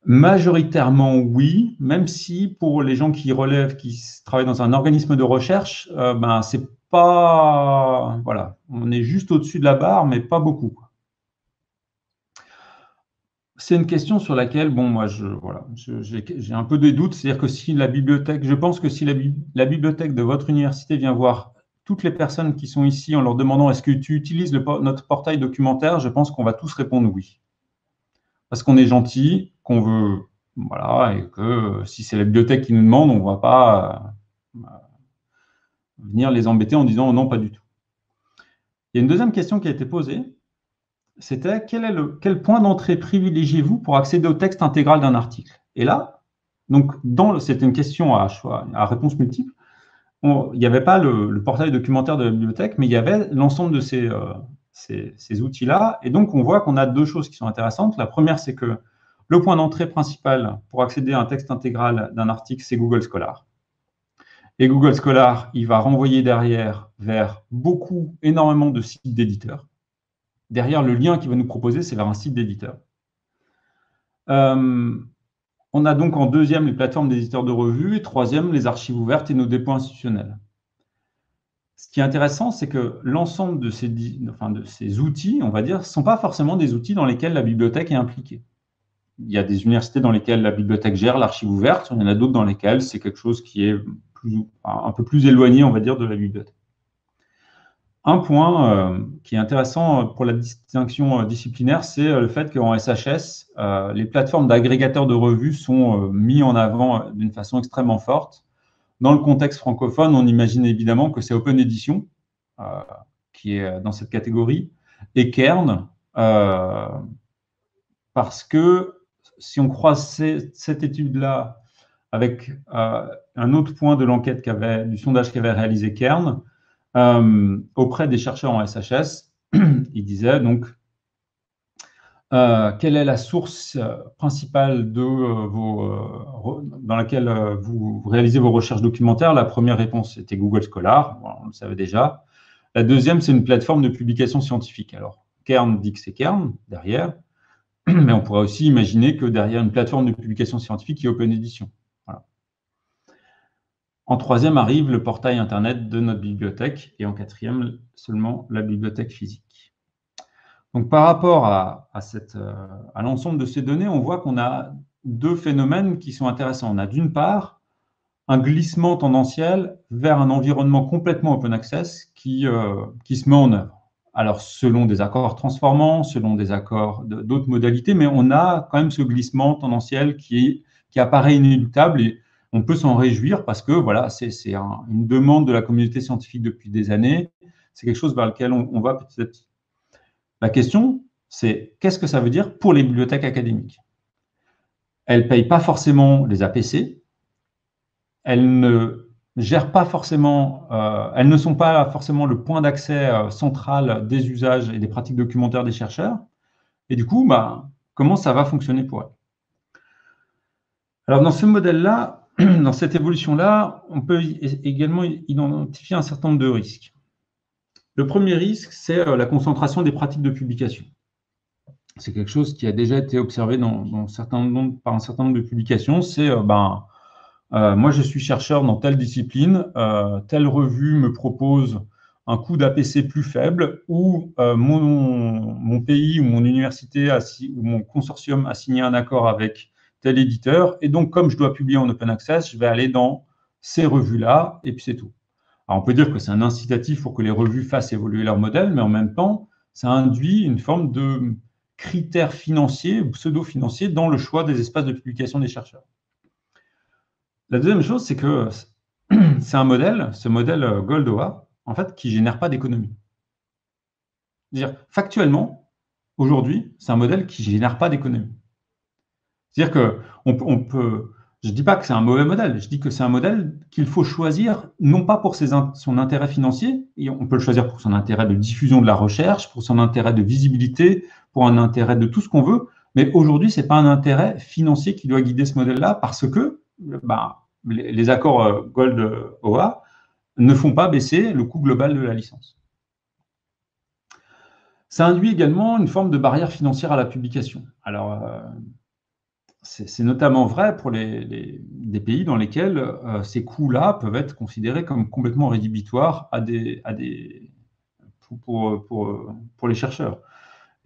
Majoritairement, oui, même si pour les gens qui relèvent, qui travaillent dans un organisme de recherche, c'est pas, voilà, on est juste au-dessus de la barre, mais pas beaucoup. C'est une question sur laquelle, bon, moi, j'ai un peu des doutes. C'est-à-dire que si la bibliothèque, je pense que si la bibliothèque de votre université vient voir toutes les personnes qui sont ici en leur demandant est-ce que tu utilises notre portail documentaire, je pense qu'on va tous répondre oui. Parce qu'on est gentil, qu'on veut, voilà, et que si c'est la bibliothèque qui nous demande, on ne va pas venir les embêter en disant non, pas du tout. Il y a une deuxième question qui a été posée. C'était quel point d'entrée privilégiez-vous pour accéder au texte intégral d'un article? Et là, donc c'était une question à réponse multiple. Il n'y avait pas le portail documentaire de la bibliothèque, mais il y avait l'ensemble de ces outils-là. Et donc, on voit qu'on a deux choses qui sont intéressantes. La première, c'est que le point d'entrée principal pour accéder à un texte intégral d'un article, c'est Google Scholar. Et Google Scholar, il va renvoyer derrière vers énormément de sites d'éditeurs. Derrière, le lien qu'il va nous proposer, c'est vers un site d'éditeur. On On a donc en deuxième les plateformes d'éditeurs de revues et troisième les archives ouvertes et nos dépôts institutionnels. Ce qui est intéressant, c'est que l'ensemble de ces outils, on va dire, ne sont pas forcément des outils dans lesquels la bibliothèque est impliquée. Il y a des universités dans lesquelles la bibliothèque gère l'archive ouverte, il y en a d'autres dans lesquelles c'est quelque chose qui est un peu plus éloigné, on va dire, de la bibliothèque. Un point qui est intéressant pour la distinction disciplinaire, c'est le fait qu'en SHS, les plateformes d'agrégateurs de revues sont mis en avant d'une façon extrêmement forte. Dans le contexte francophone, on imagine évidemment que c'est Open Edition qui est dans cette catégorie, et Cairn, parce que si on croise cette étude-là avec un autre point de l'enquête du sondage qu'avait réalisé Cairn, auprès des chercheurs en SHS, il disait donc quelle est la source principale dans laquelle vous réalisez vos recherches documentaires. La première réponse était Google Scholar, on le savait déjà. La deuxième, c'est une plateforme de publication scientifique. Alors, Cairn dit que c'est Cairn derrière, mais on pourrait aussi imaginer que derrière une plateforme de publication scientifique, il y a Open Edition. Voilà. En troisième arrive le portail Internet de notre bibliothèque et en quatrième, seulement la bibliothèque physique. Donc, par rapport à l'ensemble de ces données, on voit qu'on a deux phénomènes qui sont intéressants. On a d'une part un glissement tendanciel vers un environnement complètement open access qui se met en œuvre. Alors, selon des accords transformants, selon des accords d'autres modalités, mais on a quand même ce glissement tendanciel qui apparaît inéluctable et on peut s'en réjouir parce que voilà, c'est une demande de la communauté scientifique depuis des années. C'est quelque chose vers lequel on va petit à petit. La question, c'est qu'est-ce que ça veut dire pour les bibliothèques académiques? Elles ne payent pas forcément les APC, elles ne gèrent pas forcément, elles ne sont pas forcément le point d'accès central des usages et des pratiques documentaires des chercheurs. Et du coup, comment ça va fonctionner pour elles? Alors, dans ce modèle-là, dans cette évolution-là, on peut également identifier un certain nombre de risques. Le premier risque, c'est la concentration des pratiques de publication. C'est quelque chose qui a déjà été observé par un certain nombre de publications. C'est, moi, je suis chercheur dans telle discipline, telle revue me propose un coût d'APC plus faible, ou mon pays ou mon université ou mon consortium a signé un accord avec tel éditeur, et donc, comme je dois publier en open access, je vais aller dans ces revues-là, et puis c'est tout. Alors, on peut dire que c'est un incitatif pour que les revues fassent évoluer leur modèle, mais en même temps, ça induit une forme de critères financiers ou pseudo-financiers dans le choix des espaces de publication des chercheurs. La deuxième chose, c'est que c'est un modèle, ce modèle Gold-OA, en fait, qui ne génère pas d'économie. C'est-à-dire, factuellement, aujourd'hui, c'est un modèle qui ne génère pas d'économie. C'est-à-dire qu'on peut... Je ne dis pas que c'est un mauvais modèle, je dis que c'est un modèle qu'il faut choisir, non pas pour son intérêt financier, et on peut le choisir pour son intérêt de diffusion de la recherche, pour son intérêt de visibilité, pour un intérêt de tout ce qu'on veut, mais aujourd'hui, ce n'est pas un intérêt financier qui doit guider ce modèle-là, parce que les accords Gold-OA ne font pas baisser le coût global de la licence. Ça induit également une forme de barrière financière à la publication. Alors, c'est notamment vrai pour des pays dans lesquels ces coûts-là peuvent être considérés comme complètement rédhibitoires pour les chercheurs.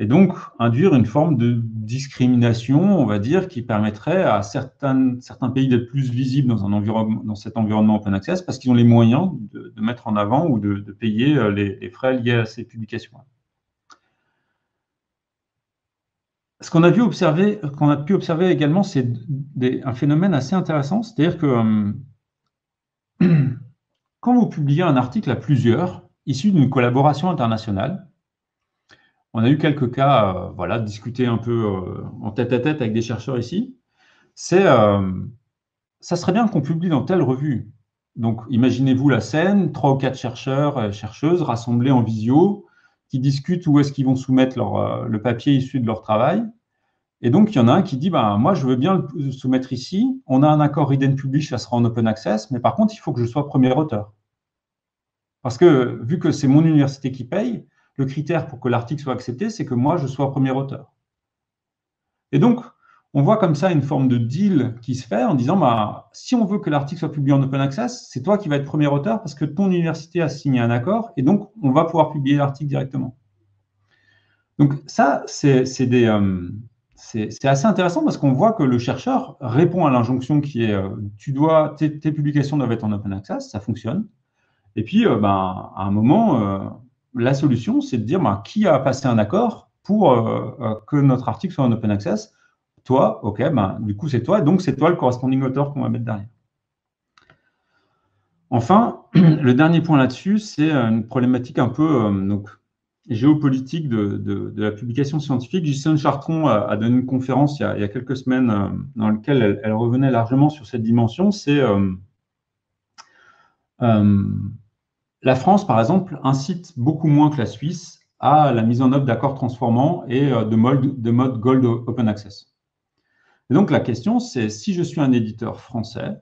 Et donc, induire une forme de discrimination, on va dire, qui permettrait à certains pays d'être plus visibles dans cet environnement open access parce qu'ils ont les moyens de mettre en avant ou de payer les frais liés à ces publications. Ce qu'on a pu observer également, c'est un phénomène assez intéressant, c'est-à-dire que quand vous publiez un article à plusieurs, issu d'une collaboration internationale, on a eu quelques cas, discuter un peu en tête-à-tête avec des chercheurs ici, ça serait bien qu'on publie dans telle revue. Donc, imaginez-vous la scène, 3 ou 4 chercheurs et chercheuses rassemblés en visio, qui discutent où est-ce qu'ils vont soumettre le papier issu de leur travail. Et donc, il y en a un qui dit, moi, je veux bien le soumettre ici. On a un accord Read and Publish, ça sera en open access, mais par contre, il faut que je sois premier auteur. Parce que, vu que c'est mon université qui paye, le critère pour que l'article soit accepté, c'est que moi, je sois premier auteur. Et donc, on voit comme ça une forme de deal qui se fait en disant, bah, si on veut que l'article soit publié en open access, c'est toi qui vas être premier auteur parce que ton université a signé un accord et donc on va pouvoir publier l'article directement. Donc ça, c'est assez intéressant parce qu'on voit que le chercheur répond à l'injonction qui est tes publications doivent être en open access, ça fonctionne. Et puis, à un moment, la solution, c'est de dire qui a passé un accord pour que notre article soit en open access. Toi, OK, du coup, c'est toi, donc c'est toi le corresponding author qu'on va mettre derrière. Enfin, le dernier point là-dessus, c'est une problématique un peu géopolitique de la publication scientifique. Ghislaine Chartrand a donné une conférence il y a quelques semaines dans laquelle elle revenait largement sur cette dimension. C'est la France, par exemple, incite beaucoup moins que la Suisse à la mise en œuvre d'accords transformants et de mode Gold Open Access. Et donc, la question, c'est si je suis un éditeur français,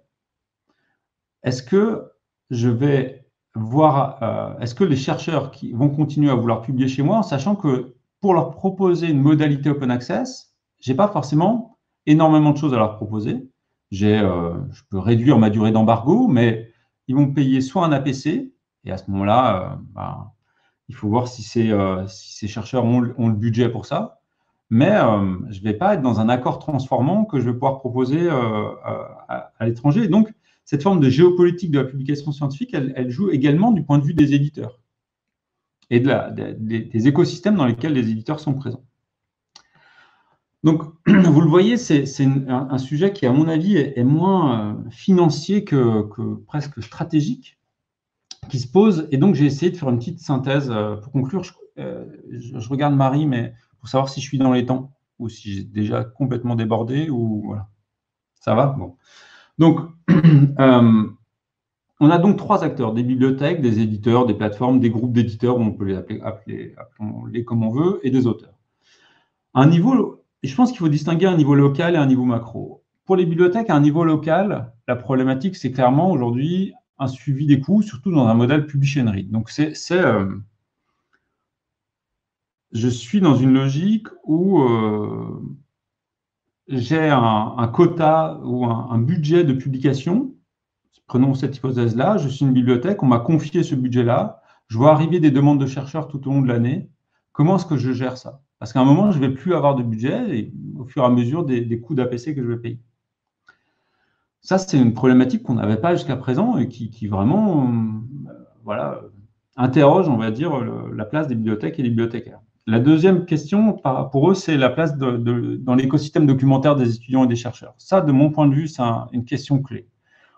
est-ce que je vais voir, est-ce que les chercheurs qui vont continuer à vouloir publier chez moi en sachant que pour leur proposer une modalité Open Access, je n'ai pas forcément énormément de choses à leur proposer. Je peux réduire ma durée d'embargo, mais ils vont me payer soit un APC, et à ce moment-là, il faut voir si ces chercheurs ont le budget pour ça. Mais je ne vais pas être dans un accord transformant que je vais pouvoir proposer à l'étranger. Donc, cette forme de géopolitique de la publication scientifique, elle joue également du point de vue des éditeurs et des écosystèmes dans lesquels les éditeurs sont présents. Donc, vous le voyez, c'est un sujet qui, à mon avis, est moins financier que presque stratégique, qui se pose. Et donc, j'ai essayé de faire une petite synthèse pour conclure. Je regarde Marie, mais pour savoir si je suis dans les temps ou si j'ai déjà complètement débordé ou voilà. Ça va? Bon. Donc, on a donc 3 acteurs, des bibliothèques, des éditeurs, des plateformes, des groupes d'éditeurs, on peut les appeler comme on veut, et des auteurs. Je pense qu'il faut distinguer un niveau local et un niveau macro. Pour les bibliothèques, à un niveau local, la problématique, c'est clairement aujourd'hui un suivi des coûts, surtout dans un modèle publish and read. Donc, je suis dans une logique où j'ai un quota ou un budget de publication. Prenons cette hypothèse-là, je suis une bibliothèque, on m'a confié ce budget-là, je vois arriver des demandes de chercheurs tout au long de l'année. Comment est-ce que je gère ça? Parce qu'à un moment, je ne vais plus avoir de budget et au fur et à mesure des coûts d'APC que je vais payer. Ça, c'est une problématique qu'on n'avait pas jusqu'à présent et qui vraiment interroge, on va dire, la place des bibliothèques et des bibliothécaires. La deuxième question, pour eux, c'est la place dans l'écosystème documentaire des étudiants et des chercheurs. Ça, de mon point de vue, c'est une question clé.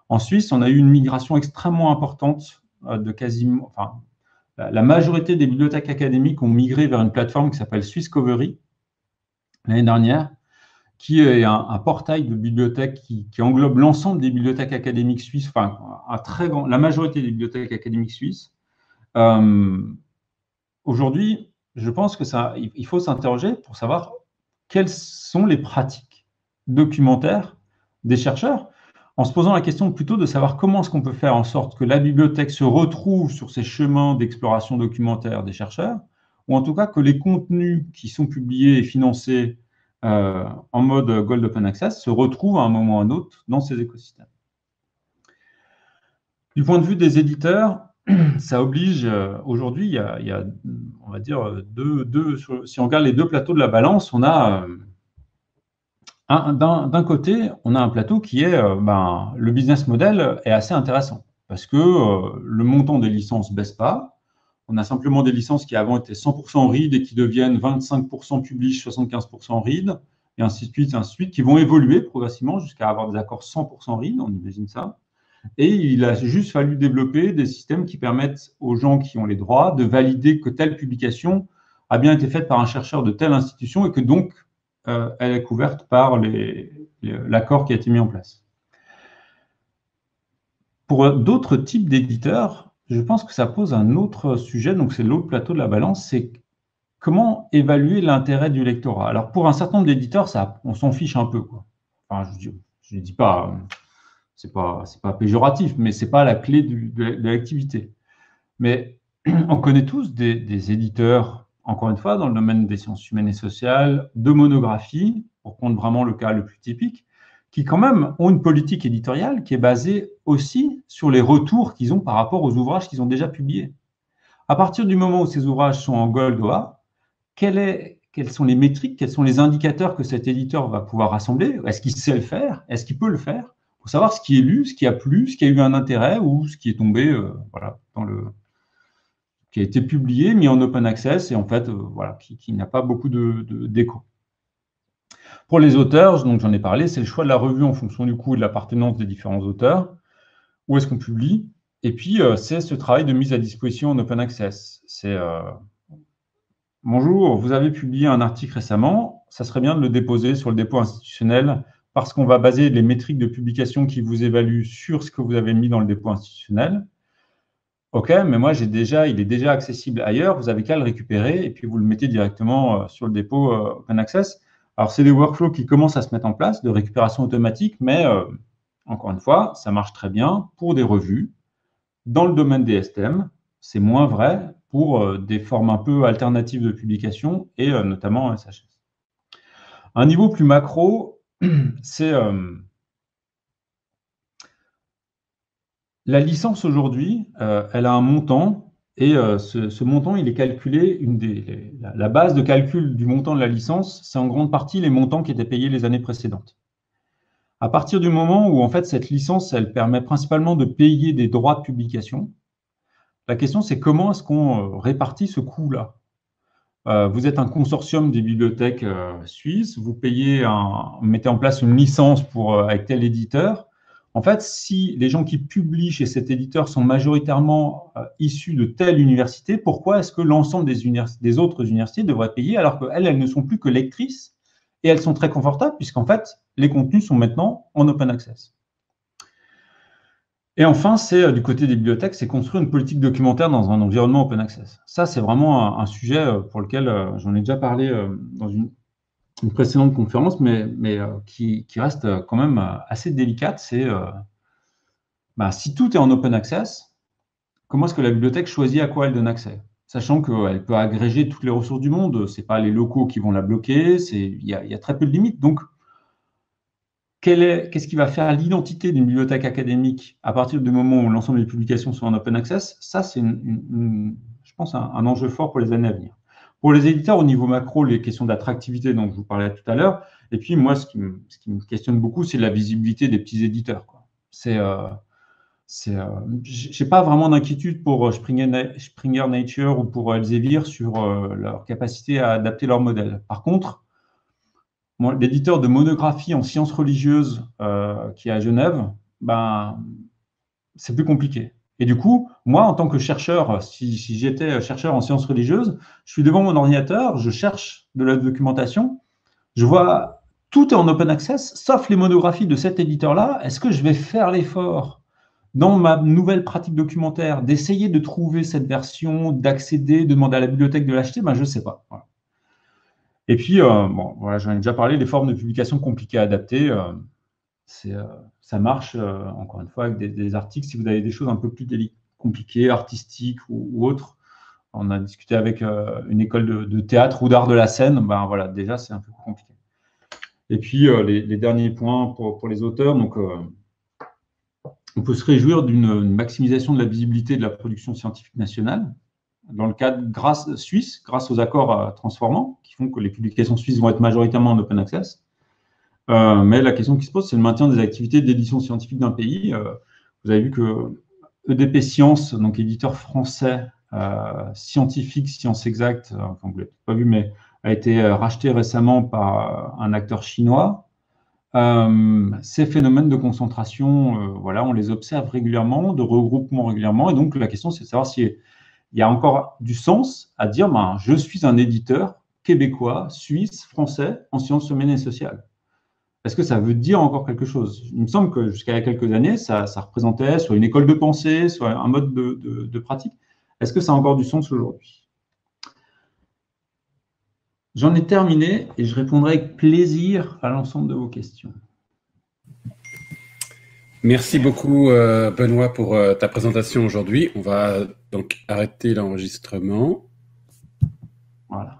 En Suisse, on a eu une migration extrêmement importante de quasiment... Enfin, la majorité des bibliothèques académiques ont migré vers une plateforme qui s'appelle Swisscovery l'année dernière, qui est un portail de bibliothèques qui englobe l'ensemble des bibliothèques académiques suisses, enfin, la majorité des bibliothèques académiques suisses. Aujourd'hui, je pense qu'il faut s'interroger pour savoir quelles sont les pratiques documentaires des chercheurs, en se posant la question plutôt de savoir comment est-ce qu'on peut faire en sorte que la bibliothèque se retrouve sur ces chemins d'exploration documentaire des chercheurs, ou en tout cas que les contenus qui sont publiés et financés en mode Gold Open Access se retrouvent à un moment ou à un autre dans ces écosystèmes. Du point de vue des éditeurs, ça oblige, aujourd'hui, il y a, on va dire, si on regarde les 2 plateaux de la balance, on a... D'un côté, on a un plateau qui est, le business model est assez intéressant parce que le montant des licences ne baisse pas. On a simplement des licences qui avant étaient 100% read et qui deviennent 25% publish, 75% read, et ainsi de suite, qui vont évoluer progressivement jusqu'à avoir des accords 100% read, on imagine ça. Et il a juste fallu développer des systèmes qui permettent aux gens qui ont les droits de valider que telle publication a bien été faite par un chercheur de telle institution et que donc, elle est couverte par l'accord qui a été mis en place. Pour d'autres types d'éditeurs, je pense que ça pose un autre sujet, donc c'est l'autre plateau de la balance, c'est comment évaluer l'intérêt du lectorat. Alors pour un certain nombre d'éditeurs, on s'en fiche un peu, quoi. Enfin, je ne dis pas, c'est pas péjoratif, mais ce n'est pas la clé de l'activité. Mais on connaît tous des éditeurs, encore une fois, dans le domaine des sciences humaines et sociales, de monographie, pour prendre vraiment le cas le plus typique, qui quand même ont une politique éditoriale qui est basée aussi sur les retours qu'ils ont par rapport aux ouvrages qu'ils ont déjà publiés. À partir du moment où ces ouvrages sont en gold OA, quelles sont les métriques, quels sont les indicateurs que cet éditeur va pouvoir rassembler? Est-ce qu'il sait le faire? Est-ce qu'il peut le faire? Pour savoir ce qui est lu, ce qui a plu, ce qui a eu un intérêt ou ce qui est tombé voilà, qui a été publié, mis en open access et en fait voilà, qui n'a pas beaucoup d'écho. Pour les auteurs, donc j'en ai parlé, c'est le choix de la revue en fonction du coût et de l'appartenance des différents auteurs. Où est-ce qu'on publie? Et puis, c'est ce travail de mise à disposition en open access. C'est bonjour, vous avez publié un article récemment, ça serait bien de le déposer sur le dépôt institutionnel parce qu'on va baser les métriques de publication qui vous évaluent sur ce que vous avez mis dans le dépôt institutionnel. OK, mais moi, il est déjà accessible ailleurs, vous avez qu'à le récupérer et puis vous le mettez directement sur le dépôt open access. Alors, c'est des workflows qui commencent à se mettre en place de récupération automatique, mais encore une fois, ça marche très bien pour des revues. Dans le domaine des STM, c'est moins vrai pour des formes un peu alternatives de publication et notamment SHS. Un niveau plus macro, c'est la licence aujourd'hui, elle a un montant et ce montant, il est calculé, la base de calcul du montant de la licence, c'est en grande partie les montants qui étaient payés les années précédentes. À partir du moment où, en fait, cette licence, elle permet principalement de payer des droits de publication, la question, c'est comment est-ce qu'on répartit ce coût-là? Vous êtes un consortium des bibliothèques suisses, vous mettez en place une licence avec tel éditeur. En fait, si les gens qui publient chez cet éditeur sont majoritairement issus de telle université, pourquoi est-ce que l'ensemble des autres universités devraient payer alors qu'elles ne sont plus que lectrices et elles sont très confortables puisqu'en fait, les contenus sont maintenant en open access. Et enfin, c'est du côté des bibliothèques, c'est construire une politique documentaire dans un environnement open access. Ça, c'est vraiment un sujet pour lequel j'en ai déjà parlé dans une précédente conférence, mais qui reste quand même assez délicate. C'est si tout est en open access, comment est-ce que la bibliothèque choisit à quoi elle donne accès? Sachant qu'elle peut agréger toutes les ressources du monde, ce n'est pas les locaux qui vont la bloquer, il y a très peu de limites. Donc, qu'est-ce qui va faire l'identité d'une bibliothèque académique à partir du moment où l'ensemble des publications sont en open access? Ça, c'est, je pense, un enjeu fort pour les années à venir. Pour les éditeurs, au niveau macro, les questions d'attractivité dont je vous parlais tout à l'heure, et puis moi, ce qui me questionne beaucoup, c'est la visibilité des petits éditeurs, quoi. Je n'ai pas vraiment d'inquiétude pour Springer Nature ou pour Elsevier sur leur capacité à adapter leur modèle. Par contre, l'éditeur de monographie en sciences religieuses qui est à Genève, c'est plus compliqué. Et du coup, moi, en tant que chercheur, si j'étais chercheur en sciences religieuses, je suis devant mon ordinateur, je cherche de la documentation, je vois tout est en open access, sauf les monographies de cet éditeur-là. Est-ce que je vais faire l'effort dans ma nouvelle pratique documentaire d'essayer de trouver cette version, d'accéder, de demander à la bibliothèque de l'acheter? Je ne sais pas. Voilà. Et puis, j'en ai déjà parlé, les formes de publication compliquées à adapter, ça marche, encore une fois, avec des articles. Si vous avez des choses un peu plus compliquées, artistiques ou autres, on a discuté avec une école de théâtre ou d'art de la scène, voilà, déjà, c'est un peu plus compliqué. Et puis, les derniers points pour les auteurs, donc, on peut se réjouir d'une maximisation de la visibilité de la production scientifique nationale, dans le cadre suisse, grâce aux accords transformants, qui font que les publications suisses vont être majoritairement en open access. Mais la question qui se pose, c'est le maintien des activités d'édition scientifique d'un pays. Vous avez vu que EDP Science, donc éditeur français scientifique, Sciences Exactes, enfin, vous ne l'avez pas vu, mais a été racheté récemment par un acteur chinois. Ces phénomènes de concentration, voilà, on les observe régulièrement, de regroupement régulièrement. Et donc, la question, c'est de savoir s'il y a encore du sens à dire je suis un éditeur québécois, suisse, français en sciences humaines et sociales. Est-ce que ça veut dire encore quelque chose? Il me semble que jusqu'à il y a quelques années, ça représentait soit une école de pensée, soit un mode de pratique. Est-ce que ça a encore du sens aujourd'hui? J'en ai terminé et je répondrai avec plaisir à l'ensemble de vos questions. Merci beaucoup, Benoît, pour ta présentation aujourd'hui. On va donc arrêter l'enregistrement. Voilà.